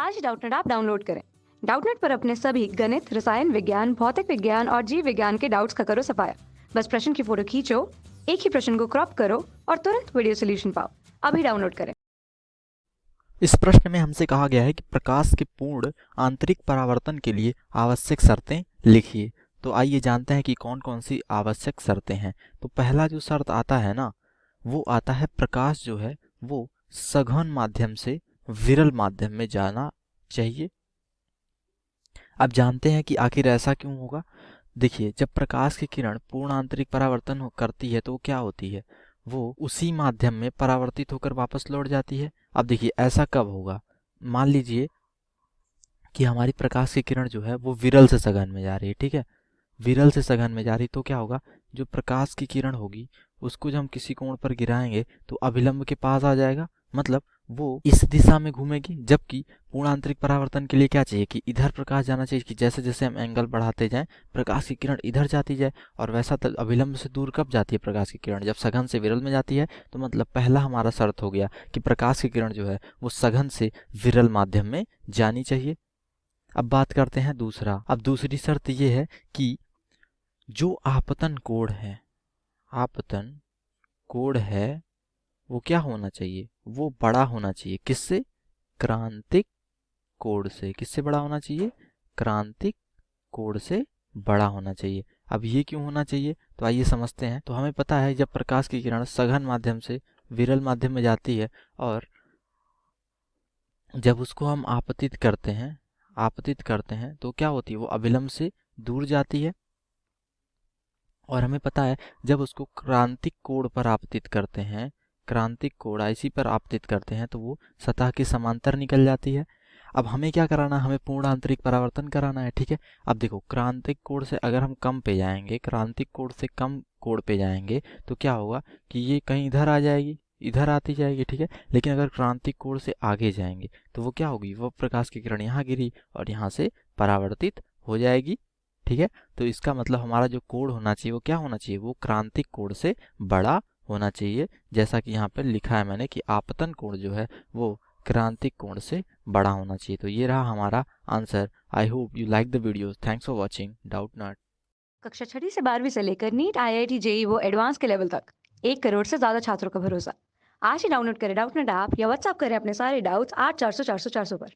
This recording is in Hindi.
आज ही डाउटनेट ऐप डाउनलोड करें। डाउटनेट पर अपने सभी गणित, रसायन विज्ञान, भौतिक विज्ञान और जीव विज्ञान के डाउट्स का करो सफाया। बस प्रश्न की फोटो खींचो, एक ही प्रश्न को क्रॉप करो और तुरंत वीडियो सोल्यूशन पाओ। अभी डाउनलोड करें। इस प्रश्न में हमसे कहा गया है कि प्रकाश के पूर्ण आंतरिक परावर्तन के लिए आवश्यक शर्तें लिखिए। तो आइए जानते हैं कि कौन कौन सी आवश्यक शर्तें हैं। तो पहला जो शर्त आता है ना, वो आता है प्रकाश जो है वो सघन माध्यम से विरल माध्यम में जाना चाहिए। अब जानते हैं कि आखिर ऐसा क्यों होगा। देखिए, जब प्रकाश की किरण पूर्ण आंतरिक परावर्तन करती है तो वो क्या होती है, वो उसी माध्यम में परावर्तित होकर वापस लौट जाती है। अब देखिए ऐसा कब होगा, मान लीजिए कि हमारी प्रकाश की किरण जो है वो विरल से सघन में जा रही है, ठीक है। विरल से सघन में जा रही तो क्या होगा, जो प्रकाश की किरण होगी उसको जब हम किसी कोण पर गिराएंगे तो अभिलंब के पास आ जाएगा, मतलब वो इस दिशा में घूमेगी। जबकि पूर्ण आंतरिक परावर्तन के लिए क्या चाहिए कि इधर प्रकाश जाना चाहिए, कि जैसे जैसे हम एंगल बढ़ाते जाएं प्रकाश की किरण इधर जाती जाए। और वैसा अभिलंब से दूर कब जाती है प्रकाश की किरण, जब सघन से विरल में जाती है। तो मतलब पहला हमारा शर्त हो गया कि प्रकाश की किरण जो है वो सघन से विरल माध्यम में जानी चाहिए। अब बात करते हैं दूसरा। अब दूसरी शर्त ये है कि जो आपतन कोण है, आपतन कोण है वो क्या होना चाहिए, वो बड़ा होना चाहिए। किससे? क्रांतिक कोण से। किससे बड़ा होना चाहिए? क्रांतिक कोण से बड़ा होना चाहिए। अब ये क्यों होना चाहिए, तो आइए समझते हैं। तो हमें पता है जब प्रकाश की किरण सघन माध्यम से विरल माध्यम में जाती है और जब उसको हम आपतित करते हैं तो क्या होती है, वो अभिलंब से दूर जाती है। और हमें पता है जब उसको क्रांतिक कोण पर आपतित करते हैं, क्रांतिक कोण आईसी पर आपतित करते हैं तो वो सतह के समांतर निकल जाती है। अब हमें क्या कराना है, हमें पूर्ण आंतरिक परावर्तन कराना है, ठीक है। अब देखो क्रांतिक कोण से अगर हम कम पे जाएंगे, क्रांतिक कोण से कम कोण पे जाएंगे तो क्या होगा कि ये कहीं इधर आ जाएगी, इधर आती जाएगी, ठीक है। लेकिन अगर क्रांतिक कोण से आगे जाएंगे तो वो क्या होगी, वो प्रकाश की किरण यहाँ गिरी और यहाँ से परावर्तित हो जाएगी, ठीक है। तो इसका मतलब हमारा जो कोण होना चाहिए वो क्या होना चाहिए, वो क्रांतिक कोण से बड़ा होना चाहिए। जैसा कि यहाँ पर लिखा है मैंने कि आपतन कोण जो है वो क्रांतिक कोण से बड़ा होना चाहिए। तो ये रहा हमारा answer. I hope you like the video. Thanks for watching doubt not. कक्षा 6 से 12वीं से लेकर नीट, IIT, जेई वो एडवांस के लेवल तक 1 करोड़ से ज्यादा छात्रों का भरोसा। आज ही डाउनलोड करें डाउटनेट ऐप या व्हाट्सएप करें अपने सारे डाउट्स 8400 400 400 पर।